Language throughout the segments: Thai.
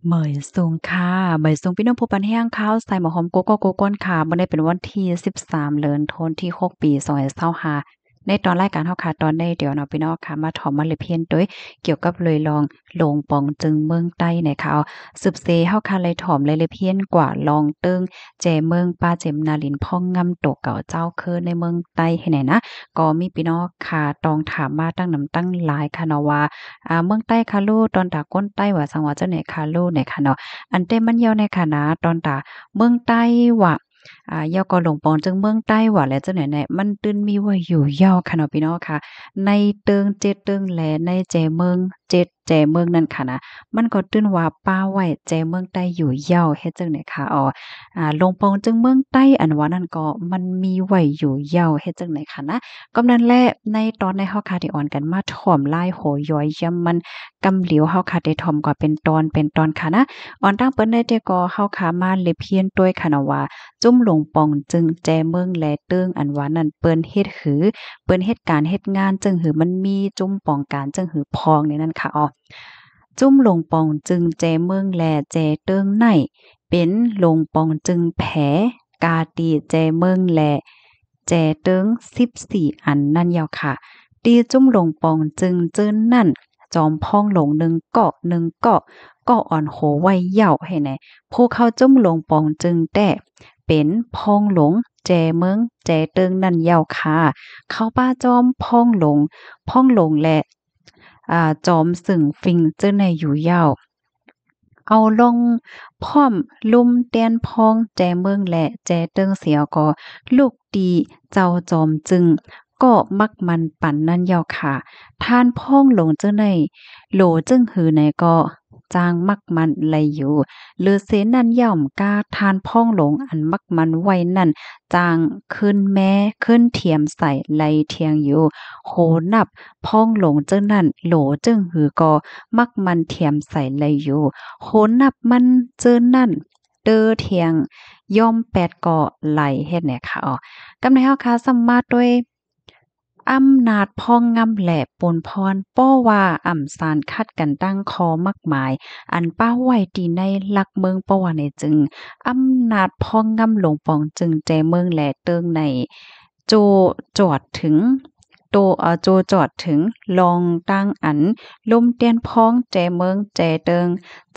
เหมยสูงค่ะเหมยสูงพี่น้องผู้ปันแห้งข้าวใส่หมอหอมโกโก้โกก้นค่ะมื้อนี้เป็นวันที่13เดือนธันวาคมที่6ปี2025ในตอนรายการเฮาค่ะตอนนี้เดี๋ยวเนาะพี่น้องค่ะมาถอมมาเลยเพียนโดยเกี่ยวกับเลยลองลงปองจึงเมืองใต้นะคะเอาสืบเสเฮาค่ะเลยถอมเลยเพียนกว่าลองเติงแจเมืองป้าเจมนาลินพ่องงำโตเก่าเจ้าคือในเมืองใต้ให้ไหนนะก็มีพี่น้องค่ะตองถามมาตั้งนำตั้งหลายค่ะเนาะว่าเมืองใต้ค่ะลูตอนตาก้นใต้ว่าสังว่าเจ้าไหนค่ะลูเนี่ยค่ะเนาะ อันเต้มันเยาในคณะตอนตาเมืองใต้ว่ายอก็หลงปองจึงเมืองใต้ว่าแล้วจังไหนแหน่มันตื้นมีไว้อยู่ยาวค่ะเนาะพี่น้องค่ะในเติงเจ็ดเติงแลในแจเมืองเจ็ดแจเมืองนั่นค่ะนะมันก็ตื้นว่าป้าไว้แจเมืองใต้อยู่ยาวเฮ็ดจังไหนค่ะอ๋อหลงปองจึงเมืองใต้อันว่านั่นก็มันมีไว้อยู่ยาวเฮ็ดจังไหนค่ะนะก็นั่นแหละในตอนในเฮาค่ะที่อ่อนกันมาถ่อมลายโหย้อยย่ำมันกำเหลียวเฮาค่ะได้ถ่อมกว่าเป็นตอนเป็นตอนค่ะนะ ออนตั้งเปิ้นได้แต่ก็เฮาขามาเลยเพียนต้วยค่ะนะว่าจุ้มหลงปองจึงแจเมืองแลเติงอันว่านั่นเปิ้นเฮ็ดหือเปิ้นเฮ็ดการเฮ็ดงานจึงหือมันมีจุ้มปองการจึงหือพองในนั้นค่ะอ้อจุ้มหลงปองจึงแจเมืองแลแจเติงในเป็นหลงปองจึงแผกาตีแจเมืองแลแจเติง14อันนั่นยาวค่ะตีจุ้มหลงปองจึงเจิ้นนั่นจอมพ่องหลงหนึ่งเกาะหนึ่งเกาะ ก็อ่อนโหไว้เหย่าให้แหน่ผู้เข้าจุ้มหลงปองจึงแต่เป็นพ้องหลงแจเมืองแจเติงนั่นเหย่าค่ะเข้าป้าจอมพ้องหลงและจอมสึ่งฟิงเจ้าในอยู่เหย่าเอาลงพร้อมลุ่มเตียนพองแจเมืองและแจเติงเสียวก็ลูกดีเจ้าจอมจึงก็มักมันปั่นนั่นเหย่าค่ะท่านพ้องหลงเจ้าในโหลจึงหือในก็จางมักมันไหลอยู่หรือเสนั่นย่อมกาทานพ้องหลงอันมักมันไว้นั่นจางขึ้นแม้ขึ้นเทียมใส่ไหลเทียงอยู่โหนับพ้องหลงเจ้านั่นโหลจึงหือก็มักมันเทียมใส่ไหลอยู่โหนับมันเจ้านั่นเด้อเทียงย่อมแปดก่อไหลเฮ็ดแหน่ค่ะอ๋อกำในเฮาค่ะสัมมาด้วย อำนาจพองงำแหลปนพรป้อว่าอ่ำสารคัดกันตั้งคอมักหมายอันป้าไว้ตีในลักเมืองป้อว่าในจึงอำนาจพองงำหลวงปองจึงแจเมืองแหลเติงในโจจอดถึงโจจอดถึงลองตั้งอันลมเตียนพ้องแจเมืองแจเติง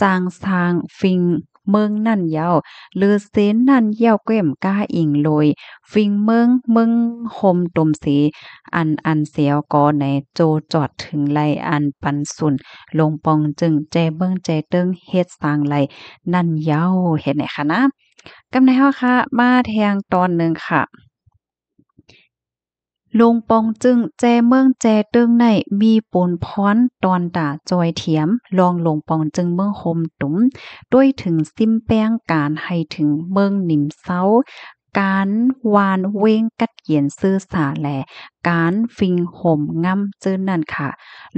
จางซางฟิงเมืองนั่นยาวหรือเซนนั่นยาวแก้มก้าอิงโลยฟิงเมืองโฮมตมสี อันเสียวก็ในโจจอดถึงไลอันปันสุนลงปองจึงแจเบิ่งแจเติงเฮ็ดสร้างไลนั่นยาวเฮ็ดไหนคะนะกำในเฮาค่ะมาแทงตอนหนึ่งค่ะ ลงปองจึงแจเมืองแจเติงในมีปูนพรตอนตาจอยเทียมลองลงปองจึงเมืองโฮมตุ้มด้วยถึงซิมแป้งการให้ถึงเมืองหนิมเซาการวานเว้งกัดเกียนซื่อสาแลการฟิงห่มงำจื้นนั่นค่ะ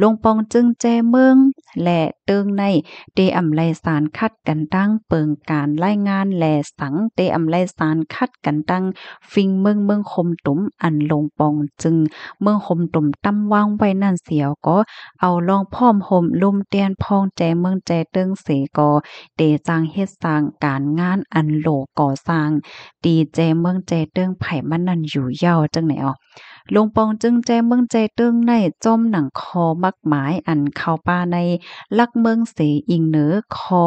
ลงปองจึงแจเมืองและเติงในเตอำไลสารคัดกันตั้งเปิงการรายงานแลสังเตอำไลสารคัดกันตั้ง ฟิงเมืองคมตุมอันลงปองจึงเมืองคมตุมตำวางไว้นั่นเสียวก็เอาลองพร้อมห่มลุมเตียนพองแจเมืองแจเติงเสก็เตจางเฮ็ดสร้างการงานอันโลก่อสร้างตีแจเมืองแจเติงไผมันนั่นอยู่ยาวจังไหนอ๋อลงปองจึงแจเมืองแจเติงในจอมหนังคอมักหมายอันเข้าป่าในลักเมืองเสอิงเหนือคอ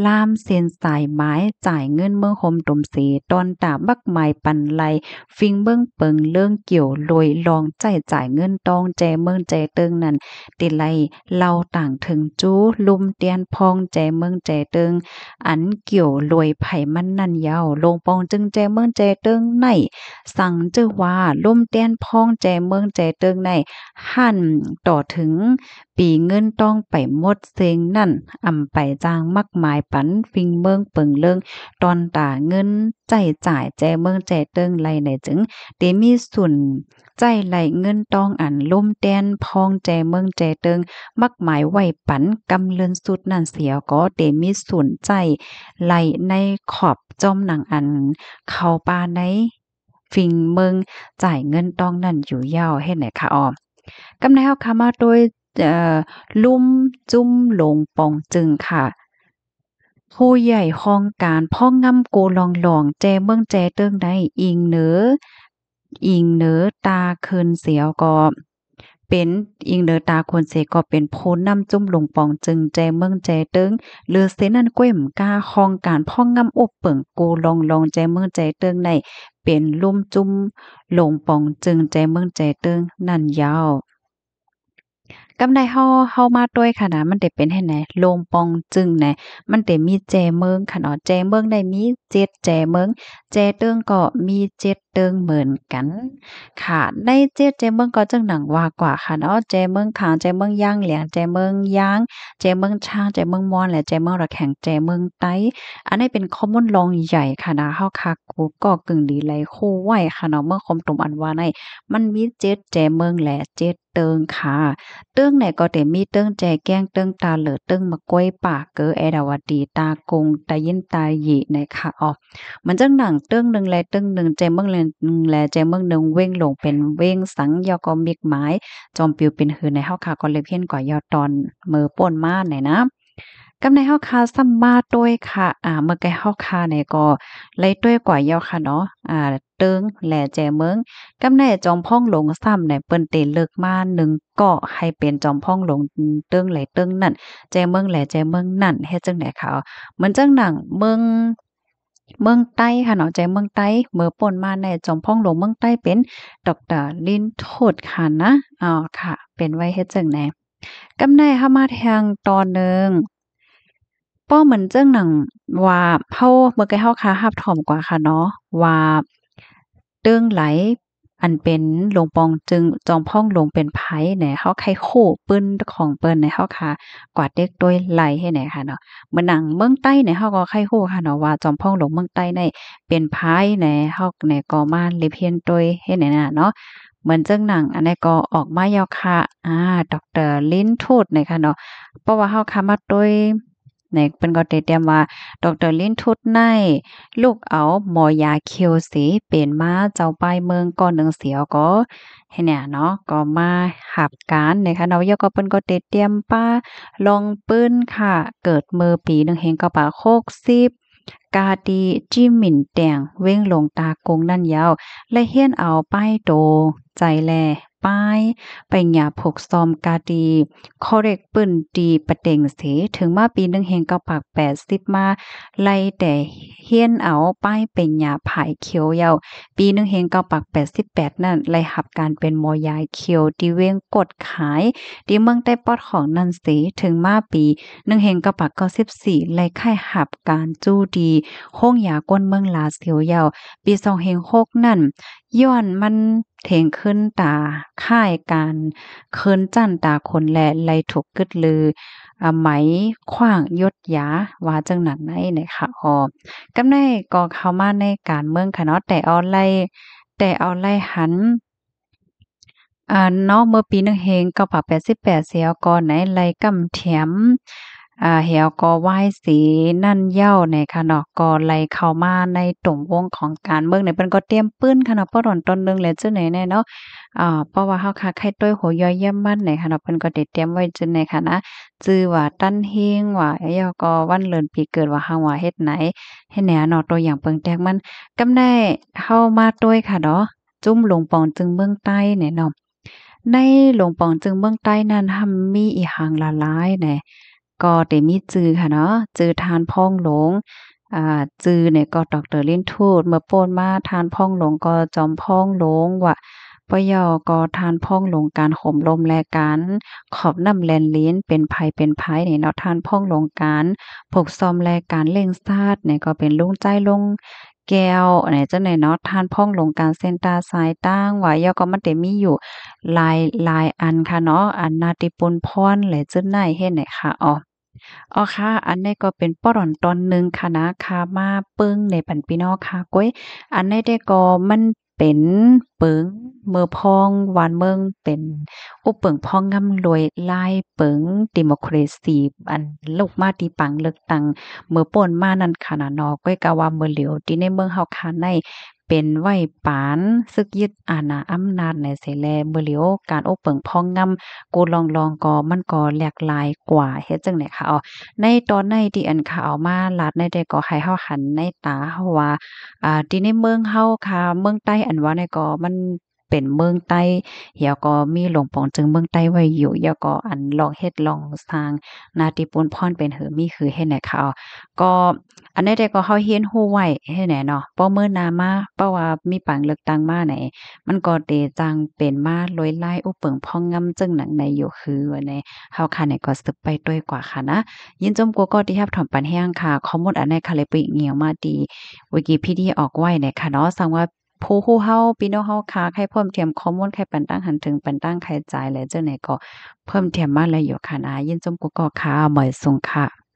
ลามเส้นสายไม้จ่ายเงินเมืองคมตุมเสตอนตาบักหมายปันไล ฟิงเบิ่งเปิงเรื่องเกี่ยวโดยลองใจจ่ายเงินตองแจเมืองแจเติงนั่นติไลเล่าต่างถึงจู้ลุมเตียนพองแจเมืองแจเติงอันเกี่ยวรวยไผมันนั่นยาวลงปองจึงแจเมืองแจเติงในสั่งจื้อว่าลุมเตียนพองแจเมืองแจเติงในหั่นต่อถึงปีเงินต้องไปหมดเซงนั่นอำไปจ้างมักหมายปันฟิงเมืองเปิงเลิงตอนตาเงินใจจ่ายแจเมืองแจเติงไหลในจึงเตมีส่วนใจไหลเงินตองอันล่มแตนพองแจเมืองแจเติงมักหมายไว้ปันกำเลินสุดนั่นเสียก็เตมีส่วนใจไหลในขอบจอมหนังอันเข้าป่าในฟิงเมืองจ่ายเงินตองนั่นอยู่ยาวเฮ็ดไหนคะอ้อ กำในเฮาค่ะมาโดยลุ่มจุ้มหลงปองจึงค่ะ ผู้ใหญ่คองการพ่องง่ำโกลองหลองแจเมืองแจเติ้งได้อิงเหนือตาเคินเสียวก็เป็นอิงเหนือตาคนเสก็เป็นโพนนำจุ้มลงปองจึงแจเมืองแจเติ้งหรือเสนันก้วยมกาคองการพ่องง่ำอบเปิงโกลองแจเมืองแจเติ้งในเป็นลุ่มจุ้มลงปองจึงแจเมืองแจเติ้งนั่นยาวกำไดเฮามาด้วยค่ะนะมันได้เป็นให้ไหนโลงปองจึงแหนมันได้มีแจเมืองค่ะเนาะแจเมืองได้มี7แจเมืองแจเติ้งก็มี7เติ้งเหมือนกันค่ะใน7แจเมืองก็จึงหนังว่ากว่าค่ะเนาะแจเมืองขางแจเมืองย่างเหลียงแจเมืองยางแจเมืองช้างแจเมืองม่อนและแจเมืองระแข่งแจเมืองไต้อันนี้เป็นข้อมูลรองใหญ่ค่ะนะเฮาคักกูก็กึ่งดีไหลคู่ไว้ค่ะเนาะเมื่อคมตมอันว่าในมันมี7แจเมืองและ7เติ้งค่ะ เตื้องไหนก็แต่มีเตื้องแจแก้งเตื้องตาเหลือเตื้องมะกล้วยป่าเกอแอดาวดีตากงตายินตาหยีในค่ะอ๋อมันจังหนังเตื้องหนึ่งแลเตื้องหนึ่งใจเมืองแลหนึ่งแลใจเมืองหนึ่งเว้งลงเป็นเว้งสังยอก็มิกหมายจอมปิวเป็นหือในเฮาค่ะก็เลยเพี้ยนกว่ายอตอนมือป่นมาไหนนะกำในเฮาคาซัมมาด้วยค่ะเมื่อไกเฮาคาเนี่ยก็ไล่ด้วยกว่ายอค่ะเนาะเติงแหล่แจเมืองกำในจอมพ่องหลงซ้ำเนี่ยเปิ้นเตเลิกมา1เกาะให้เป็นจอมพ่องหลงเติงไหลเติงนั่นแจเมืองแหล่แจเมืองนั่นเฮ็ดจังได๋คะเหมือนจังหนังเมืองใต้ค่ะเนาะใจเมืองใต้เมื่อป่นมาในจอมพ่องหลวงเมืองใต้เป็นดอกเตอร์ลินโทดค่ะนะค่ะเป็นไว้เฮ็ดจังได๋กำในเฮามาทางตอนหนึ่ง ป้อเหมือนเจ้งหนังว่าเฮาเมื่อกี้เฮาค้ารับถ่อมกว่าค่ะเนาะว่าเรื่องไหลอันเป็นหลวงปองจึงจอมพ่องหลวงเป็นไผแหนเฮาไข่โคปื้นของเปิ้นในเฮาค่ะกวาดเด็กโดยไหลให้แหนค่ะเนาะเหมือนหนังเมืองใต้เนี่ยเฮาก็ไข่โคค่ะเนาะว่าจอมพ่องหลวงเมืองใต้ในเป็นไผแหนเฮาแหนก็มาเลเพยนโดยเฮ็ดแหนน่ะเนาะเหมือนเจังหนังอันนี้ก็ออกมายาวค่ะดอกเตอร์ลิ้นทูตเนี่ยค่ะเนาะเพราะว่าเฮาค่ะมาโดย ในเปิ้นก็ได้เตรียมว่าดอกเตอร์ลิ้นทุดในลูกเอาหมอยาเขียวสีเป็นมาเจ้าป้ายเมืองก่อนหนึ่งเสียวก็ให้เนี่ยเนาะก็มาหับการนะคะเนาะยก็เปิ้นก็ได้เตรียมป้าลองปื้นค่ะเกิดเมื่อปีหนึ่งเฮงกะปะ60กาดีจิมหมิ่นแตงเว้งลงตากงนั่นยาวและเฮียนเอาป้ายโตใจแลป้ายไปหยาผกซอมกาดีคอเรกปื้นดีประเต็งเสถึงมาปีหนึ่งเฮงเก้าปาก80มาไล่แต่เฮียนเอาป้ายเป็นหยาผายเขียวยาวปีหนึ่งเฮงเก้าปาก88นั่นไล่หับการเป็นหมอยายเขียวที่เว้งกดขายที่เมืองใต้ปอดของนันเสถึงมาปีหนึ่งเฮงเก้าปาก94ไล่ค่ายหับการจู้ดีโค้งยาก้นเมืองลาเสียวยาวปี2เฮง6นั่น ย้อนมันเถงขึ้นตาค่ายการเคินจั้นตาคนแลไลถูกกึดลือไหมขว้างยศยาว่าจังหนังไหนนะคะกำในก็เข้ามาในการเมืองค่ะเนาะแต่เอาไล่หันเนาะเมื่อปีหนึ่งเฮงเก้าป88เสียก่อนไหนไล่กำแถมเหี่ยวก็ไหว้สีนั่นเหย้าเนี่ยค่ะเนาะก็ไล่เข้ามาในตุ่มวงของการเมืองเนี่ยเพิ่นก็เตรียมปืนค่ะเนาะเพราะตอนต้นหนึ่งแล้วจังไหนแน่เนาะเพราะว่าเฮาคักไข่ต้วยโหย่อยเยี่ยมมันเนี่ยค่ะเนาะเพิ่นก็ได้เตรียมไว้จังไหนค่ะนะชื่อว่าตั้นเฮงว่าเหย้าก็วันเดือนปีเกิดว่าเฮาว่าเฮ็ดไหนเฮ็ดแหนเนาะตัวอย่างเปิงแตกมันกำได้เฮามาด้วยค่ะเนาะจุ้มหลวงปองจึงเมืองใต้เนี่ยเนาะ ในหลวงปองจึงเมืองใต้นั้นมีอีหังละหลายแหน่ก็ได้มีจื่อค่ะเนาะจื่อทานพ่องหลวงจื่อเนี่ยก็ดอกเตอร์ลิ้นทูตเมื่อโป้นมาทานพ่องหลวงก็จอมพ่องหลวงว่าปยอก็ทานพ่องหลวงการข่มลมแลกันขอบน้ำแลนลิ้นเป็นภัยเป็นภัยเนี่ยเนาะทานพ่องหลวงการผกซอมแลการเล่งซาดเนี่ยก็เป็นลุงใจลง แก้วอันไหนจังไหนเนาะทานพ่องลงกลางเส้นตาสายตั้งไว้ยอก็มันได้มีอยู่หลายอันค่ะเนาะอันนาติปนพรและจึงไหนเฮ็ดไหนค่ะค่ะอันนี้ก็เป็นป้อร่อนตอนหนึ่งค่ะนะค่ะมาปึ้งในปันพี่น้องค่ะก้อยอันนี้ได้ก็มันเป็นปึงมือพองหวานเมืองเป็นอุเปิงพองงำรวยลายเปิงดิโมคราซีอันลูกมาที่ปังเลือกตั้ง เมื่อป่นมานั่นค่ะนะเนาะก้อยกะว่ามื้อเหลียวที่ในเมืองเฮาค่ะใน เป็นไว้ปานซึกยึดอาณาอำนาจในเสแลมื้อเหลียวการโอ้เปิงพองงำกูลองก็มันก็แหลกหลายกว่าเฮ็ดจังได๋คะอ๋อในตอนในที่อันเขาเอามาลัดในได้ก็ให้เฮาหันในตาเฮาว่าที่ในเมืองเฮาค่ะเมืองใต้อันว่าเนี่ยก็มันเป็นเมืองใต้แล้วก็มีหลวงปองจึงเมืองใต้ไว้อยู่แล้วก็อันลองเฮ็ดลองสร้างนาติปูนพรเป็นหือมีคือเฮ็ดให้เขาก็อันใดๆก็เฮาเรียนรู้ไว้เฮ็ดแหน่เนาะเพราะมื้อหน้ามาเพราะว่ามีปางเลือกตั้งมาไหนมันก็เตจังเป็นมาลวยลายอุเปิงพองงำจึงหนังในอยู่คือว่าในเฮาค่ะเนี่ยก็สืบไปด้วยกว่าค่ะนะยินจมกัวก็ที่รับถอมปันแห้งค่ะข้อมูลอันในค่ะเลยไปเหี่ยวมาดีWikipedia ออกไว้เนี่ยค่ะเนาะสังว่าผู้ฮู้เฮาพี่น้องเฮาค่ะให้เพิ่มเติมข้อมูลใครปันตั้งหันถึงปันตั้งใครจ่ายแล้วจังไหนก็เพิ่มเติมมาแล้วอยู่ค่ะนะยินจมกัวก็ค่ะหมอยสุงค่ะ